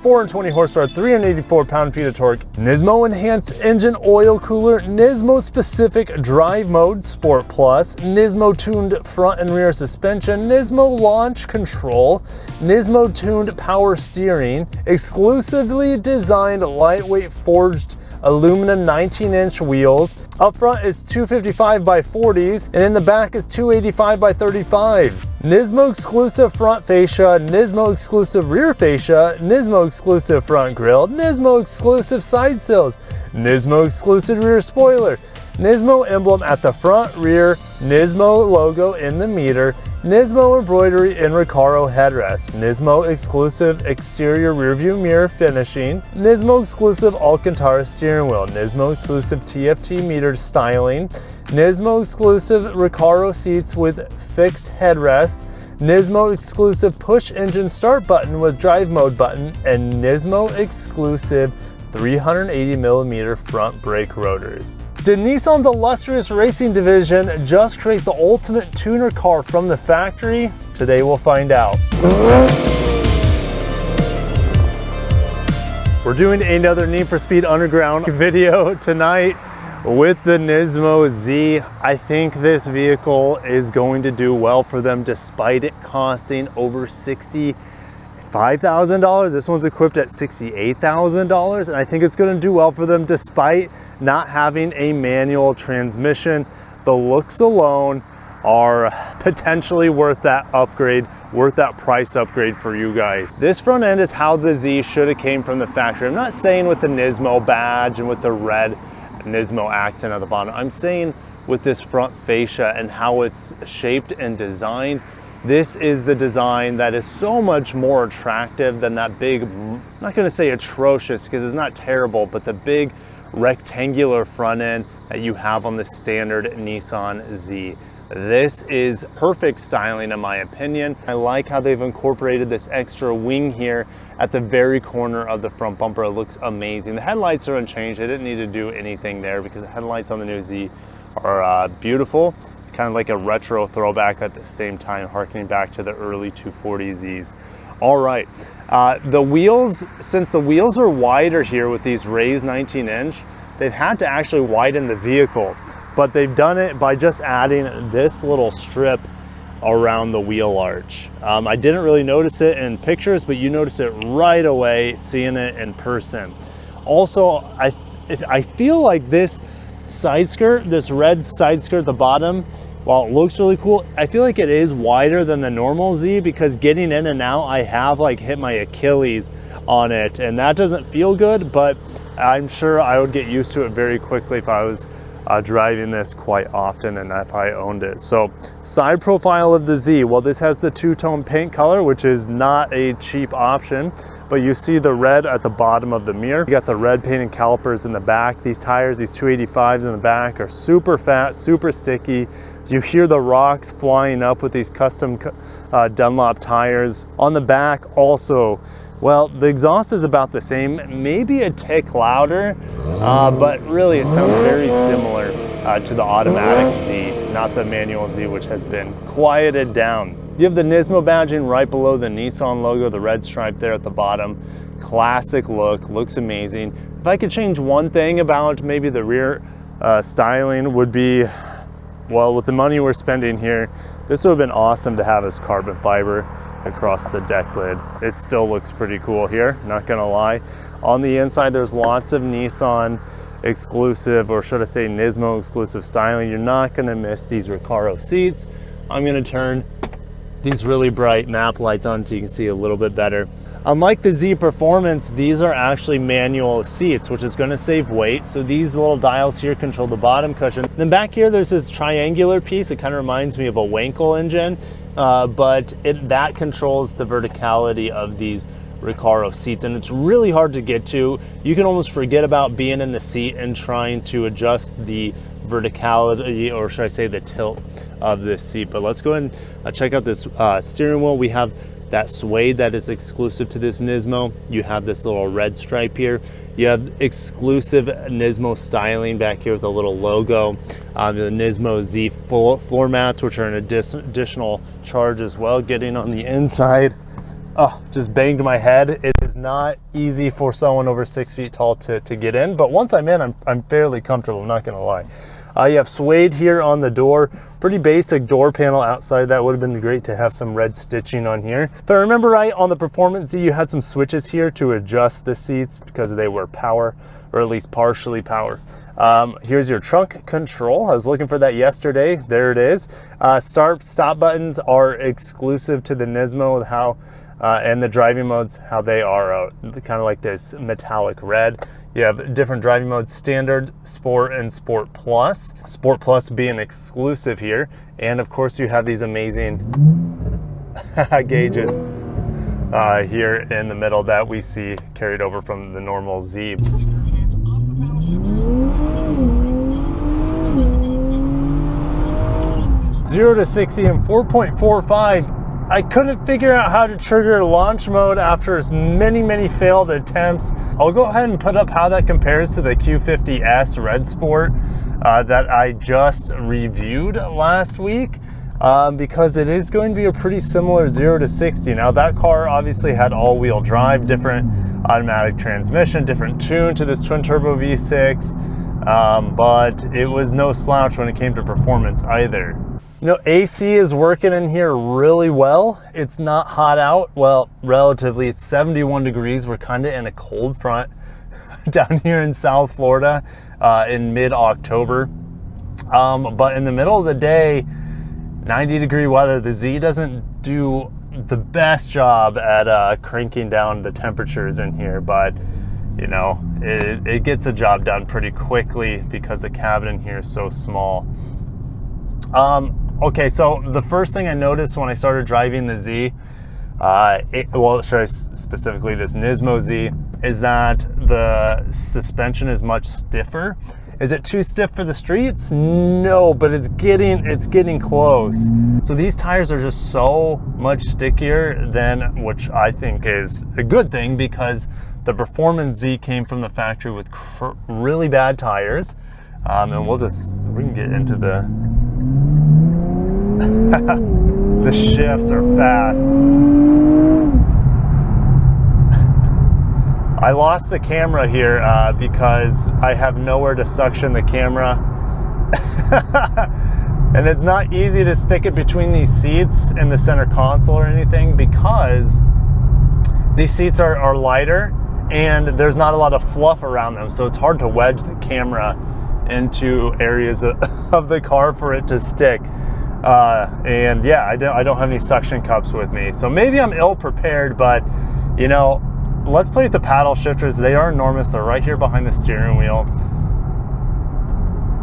420 horsepower, 384 pound-feet of torque, NISMO-enhanced engine oil cooler, NISMO-specific drive mode, Sport Plus, NISMO-tuned front and rear suspension, NISMO launch control, NISMO-tuned power steering, exclusively designed lightweight forged aluminum 19-inch wheels. Up front is 255 by 40s, and in the back is 285 by 35s. NISMO exclusive front fascia, NISMO exclusive rear fascia, NISMO exclusive front grille, NISMO exclusive side sills, NISMO exclusive rear spoiler, NISMO emblem at the front, rear, NISMO logo in the meter, NISMO embroidery in Recaro headrest, NISMO exclusive exterior rearview mirror finishing, NISMO exclusive Alcantara steering wheel, NISMO exclusive TFT metered styling, NISMO exclusive Recaro seats with fixed headrest, NISMO exclusive push engine start button with drive mode button, and NISMO exclusive 380mm front brake rotors. Did Nissan's illustrious racing division just create the ultimate tuner car from the factory? Today we'll find out. We're doing another Need for Speed Underground video tonight with the Nismo Z. I think this vehicle is going to do well for them despite it costing over $65,000. This one's equipped at $68,000, and I think it's going to do well for them despite not having a manual transmission. The looks alone are potentially worth that upgrade, worth that price upgrade for you guys. This front end is how the Z should have came from the factory. I'm not saying with the Nismo badge and with the red Nismo accent at the bottom. I'm saying with this front fascia and how it's shaped and designed. This is the design that is so much more attractive than that big, I'm not gonna say atrocious because it's not terrible, but the big rectangular front end that you have on the standard Nissan Z. This is perfect styling in my opinion. I like how they've incorporated this extra wing here at the very corner of the front bumper. It looks amazing. The headlights are unchanged. They didn't need to do anything there because the headlights on the new Z are beautiful. Kind of like a retro throwback at the same time, harkening back to the early 240Zs. All right, the wheels, since the wheels are wider here with these raised 19-inch, they've had to actually widen the vehicle, but they've done it by just adding this little strip around the wheel arch. I didn't really notice it in pictures, but you notice it right away seeing it in person. Also, I feel like this side skirt, this red side skirt at the bottom, while it looks really cool, I feel like it is wider than the normal Z because getting in and out, I have like hit my Achilles on it, and that doesn't feel good, but I'm sure I would get used to it very quickly if I was driving this quite often and if I owned it. So side profile of the Z, well, this has the two-tone paint color, which is not a cheap option, but you see the red at the bottom of the mirror. You got the red painted calipers in the back. These tires, these 285s in the back, are super fat, super sticky. You hear the rocks flying up with these custom Dunlop tires. On the back also, well, the exhaust is about the same, maybe a tick louder, but really it sounds very similar to the automatic Z, not the manual Z, which has been quieted down. You have the Nismo badging right below the Nissan logo, the red stripe there at the bottom. Classic look, looks amazing. If I could change one thing about maybe the rear styling would be, well, with the money we're spending here, this would have been awesome to have as carbon fiber across the deck lid. It still looks pretty cool here, not gonna lie. On the inside, there's lots of Nissan exclusive, or should I say Nismo exclusive styling. You're not gonna miss these Recaro seats. I'm gonna turn these really bright map lights on so you can see a little bit better. Unlike the Z Performance, these are actually manual seats, which is going to save weight. So these little dials here control the bottom cushion. Then back here, there's this triangular piece. It kind of reminds me of a Wankel engine, but that controls the verticality of these Recaro seats, and it's really hard to get to. You can almost forget about being in the seat and trying to adjust the verticality, or should I say the tilt of this seat. But let's go ahead and check out this steering wheel. We have that suede that is exclusive to this Nismo. You have this little red stripe here. You have exclusive Nismo styling back here with a little logo. The Nismo Z floor mats, which are an additional charge as well. Getting on the inside, Oh, just banged my head. It is not easy for someone over 6 feet tall to get in, but once I'm in, I'm fairly comfortable, I'm not gonna lie. You have suede here on the door, pretty basic door panel outside. That would have been great to have some red stitching on here. If I remember right, on the Performance Z, you had some switches here to adjust the seats because they were power, or at least partially power. Here's your trunk control. I was looking for that yesterday. There it is. Stop buttons are exclusive to the NISMO, how and the driving modes, how they are kind of like this metallic red. You have different driving modes: standard, sport, and sport plus. Sport plus being exclusive here. And of course you have these amazing gauges here in the middle that we see carried over from the normal Z. 0 to 60 in 4.45. I couldn't figure out how to trigger launch mode after as many failed attempts. I'll go ahead and put up how that compares to the Q50S Red Sport that I just reviewed last week, because it is going to be a pretty similar 0 to 60. Now that car obviously had all-wheel drive, different automatic transmission, different tune to this twin turbo V6, but it was no slouch when it came to performance either. You know, AC is working in here really well. It's not hot out. Well, relatively, it's 71 degrees. We're kind of in a cold front down here in South Florida in mid-October. But in the middle of the day, 90-degree weather, the Z doesn't do the best job at cranking down the temperatures in here, but you know, it gets the job done pretty quickly because the cabin in here is so small. Okay, so the first thing I noticed when I started driving the Z, well, specifically this Nismo Z, is that the suspension is much stiffer. Is it too stiff for the streets? No, but it's getting close. So these tires are just so much stickier than, which I think is a good thing, because the Performance Z came from the factory with really bad tires. And we can get into the shifts are fast. I lost the camera here because I have nowhere to suction the camera. And it's not easy to stick it between these seats in the center console or anything, because these seats are lighter and there's not a lot of fluff around them. So it's hard to wedge the camera into areas of the car for it to stick. And yeah, I don't have any suction cups with me, so maybe I'm ill prepared. But you know, let's play with the paddle shifters. They are enormous. They're right here behind the steering wheel.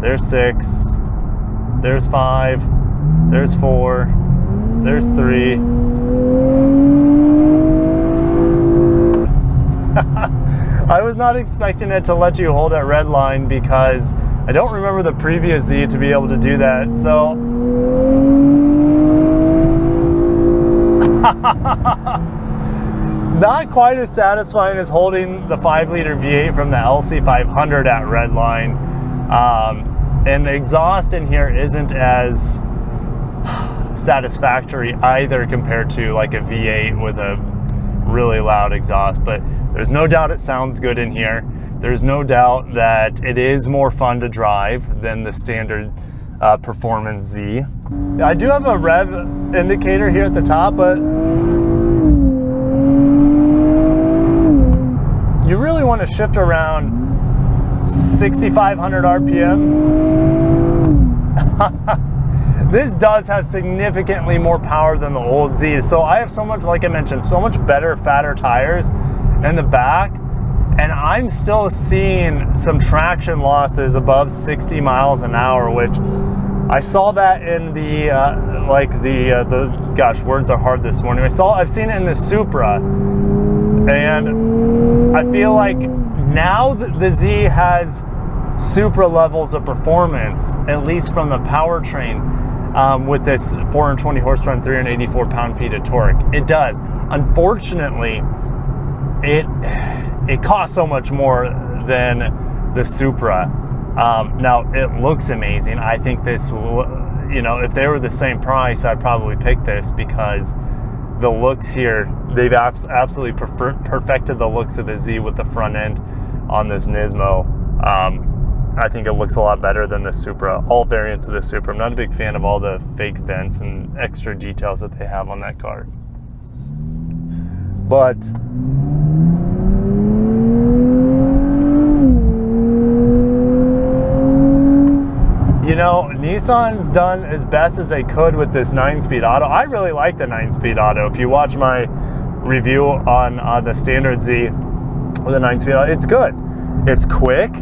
There's 6, there's 5, there's 4, there's 3. I was not expecting it to let you hold that red line, because I don't remember the previous Z to be able to do that. So not quite as satisfying as holding the 5-liter V8 from the LC500 at red line. And the exhaust in here isn't as satisfactory either compared to like a V8 with a really loud exhaust. But there's no doubt it sounds good in here. There's no doubt that it is more fun to drive than the standard Performance Z. I do have a rev indicator here at the top, but you really want to shift around 6,500 RPM. This does have significantly more power than the old Z. So I have so much, like I mentioned, so much better, fatter tires in the back, and I'm still seeing some traction losses above 60 miles an hour, which I saw that in the gosh, words are hard this morning. I've seen it in the Supra, and I feel like now the Z has Supra levels of performance, at least from the powertrain, with this 420 horsepower and 384 pound-feet of torque. It does. Unfortunately, it costs so much more than the Supra. Now it looks amazing. I think this will, you know, if they were the same price, I'd probably pick this, because the looks here, they've absolutely perfected the looks of the Z with the front end on this NISMO. I think it looks a lot better than the Supra, all variants of the Supra. I'm not a big fan of all the fake vents and extra details that they have on that car. But you know, Nissan's done as best as they could with this 9-speed auto. I really like the 9-speed auto. If you watch my review on the standard Z with a 9-speed auto, it's good. It's quick.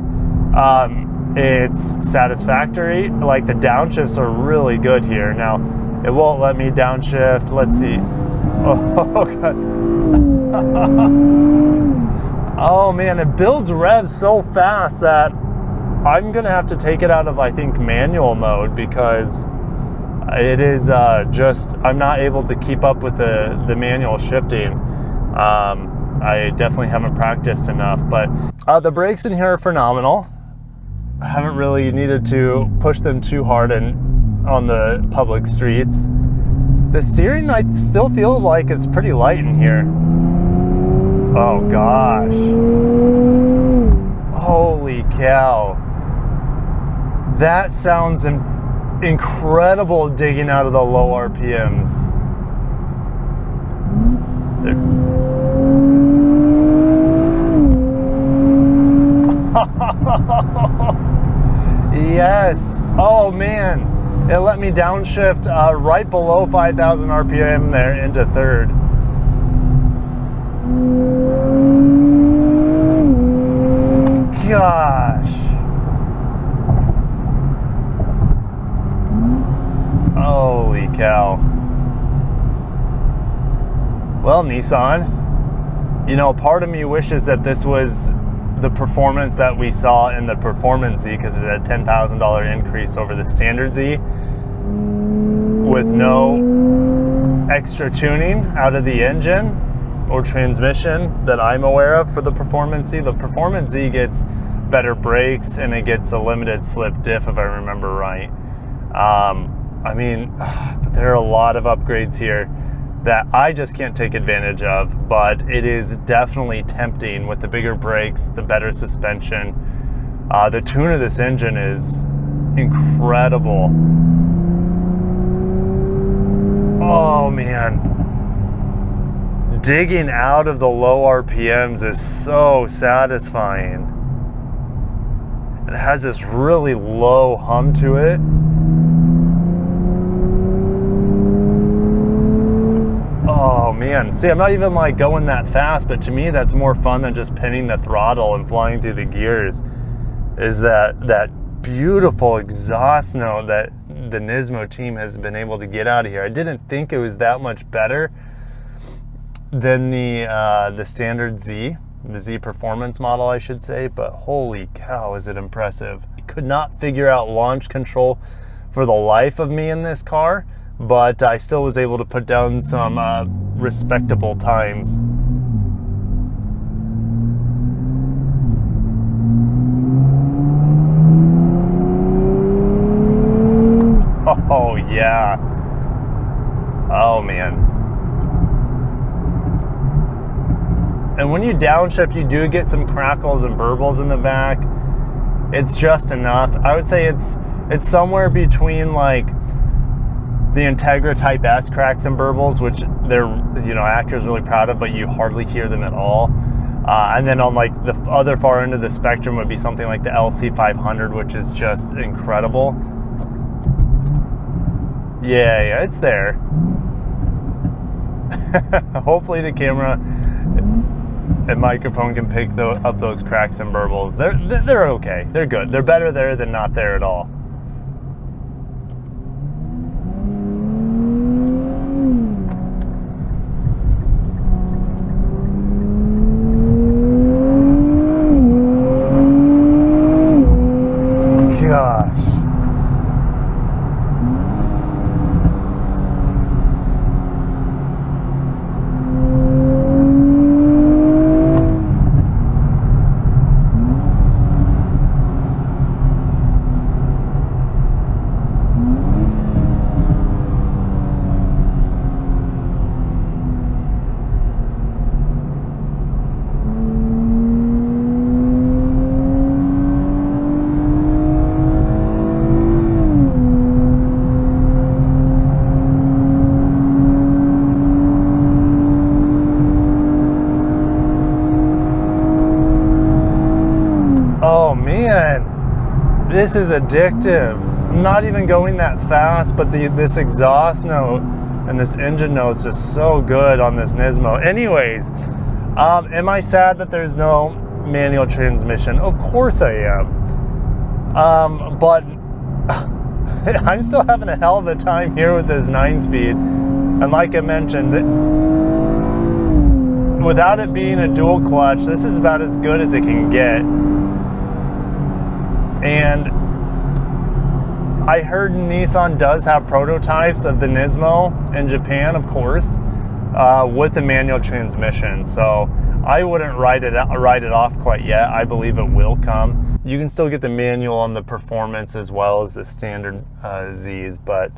It's satisfactory. Like, the downshifts are really good here. Now, it won't let me downshift. Let's see. Oh, God. Oh, man, it builds revs so fast that I'm going to have to take it out of, I think, manual mode, because it is just, I'm not able to keep up with the manual shifting. I definitely haven't practiced enough, but the brakes in here are phenomenal. I haven't really needed to push them too hard on the public streets. The steering, I still feel like it's pretty light in here. Oh gosh. Holy cow. That sounds incredible digging out of the low RPMs. Yes. Oh man, it let me downshift right below 5,000 RPM there into third. Gosh. Holy cow. Well, Nissan, you know, part of me wishes that this was the performance that we saw in the Performance Z, because it's a $10,000 increase over the standard Z with no extra tuning out of the engine or transmission that I'm aware of for the Performance Z. The Performance Z gets better brakes and it gets a limited slip diff, if I remember right. I mean, but there are a lot of upgrades here that I just can't take advantage of, but it is definitely tempting with the bigger brakes, the better suspension. The tune of this engine is incredible. Oh man. Digging out of the low RPMs is so satisfying. It has this really low hum to it. Oh man, see, I'm not even like going that fast, but to me that's more fun than just pinning the throttle and flying through the gears, is that beautiful exhaust note that the NISMO team has been able to get out of here. I didn't think it was that much better than the standard Z, the Z Performance model, I should say, but holy cow, is it impressive. I could not figure out launch control for the life of me in this car, but I still was able to put down some respectable times. Oh yeah. Oh man. And when you downshift, you do get some crackles and burbles in the back. It's just enough. I would say it's somewhere between like the Integra Type S cracks and burbles, which they're, you know, Acura's really proud of, but you hardly hear them at all. And then on like the other far end of the spectrum would be something like the LC500, which is just incredible. Yeah, it's there. Hopefully the camera and microphone can pick up those cracks and burbles. They're okay. They're good. They're better there than not there at all. Gosh. man, this is addictive. I'm not even going that fast, but this exhaust note and this engine note is just so good on this NISMO. Anyways, am I sad that there's no manual transmission? Of course I am. But I'm still having a hell of a time here with this 9-speed. And like I mentioned, without it being a dual clutch, this is about as good as it can get. And I heard Nissan does have prototypes of the NISMO in Japan, of course, with the manual transmission. So I wouldn't write it off quite yet. I believe it will come. You can still get the manual on the performance as well as the standard Zs, but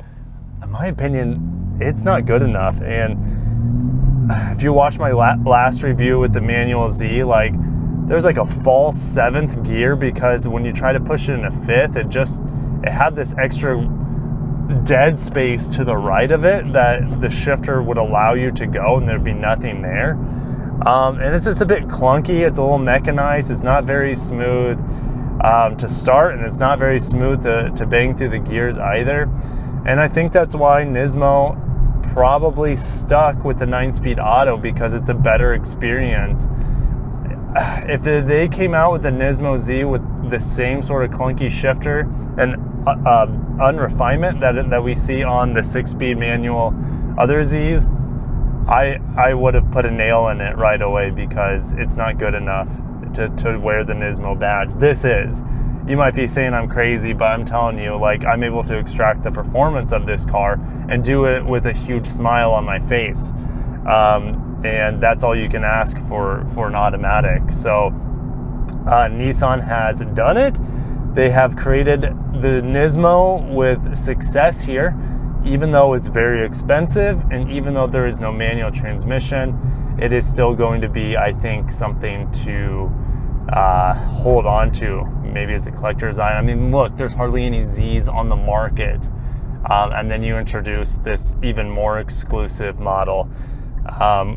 in my opinion, it's not good enough. And if you watch my last review with the manual Z, like there's like a false 7th gear because when you try to push it in a 5th, it had this extra dead space to the right of it that the shifter would allow you to go and there'd be nothing there. And it's just a bit clunky. It's a little mechanized. It's not very smooth to start, and it's not very smooth to bang through the gears either. And I think that's why NISMO probably stuck with the 9-speed auto, because it's a better experience. If they came out with the NISMO Z with the same sort of clunky shifter and unrefinement that we see on the 6-speed manual other Zs, I would have put a nail in it right away, because it's not good enough to wear the NISMO badge. This is. You might be saying I'm crazy, but I'm telling you, like, I'm able to extract the performance of this car and do it with a huge smile on my face. And that's all you can ask for an automatic. So Nissan has done it. They have created the NISMO with success here, even though it's very expensive and even though there is no manual transmission. It is still going to be, I think, something to hold on to, maybe as a collector's item. I mean, look, there's hardly any Zs on the market. And then you introduce this even more exclusive model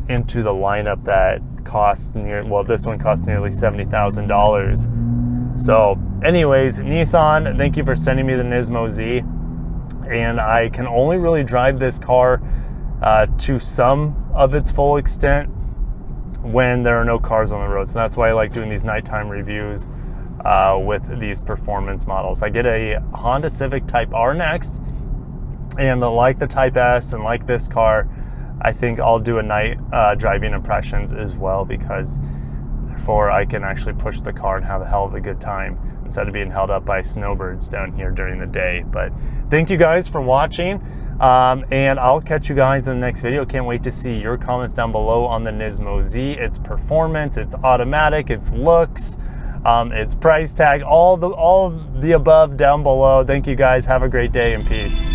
into the lineup that costs this one costs nearly $70,000. So anyways, Nissan, thank you for sending me the NISMO Z. And I can only really drive this car to some of its full extent when there are no cars on the road. So that's why I like doing these nighttime reviews with these performance models. I get a Honda Civic Type R next, and like the Type S and like this car, I think I'll do a night driving impressions as well, because therefore I can actually push the car and have a hell of a good time instead of being held up by snowbirds down here during the day. But thank you guys for watching, and I'll catch you guys in the next video. Can't wait to see your comments down below on the NISMO Z, its performance, its automatic, its looks, its price tag, all the above down below. Thank you guys. Have a great day and peace.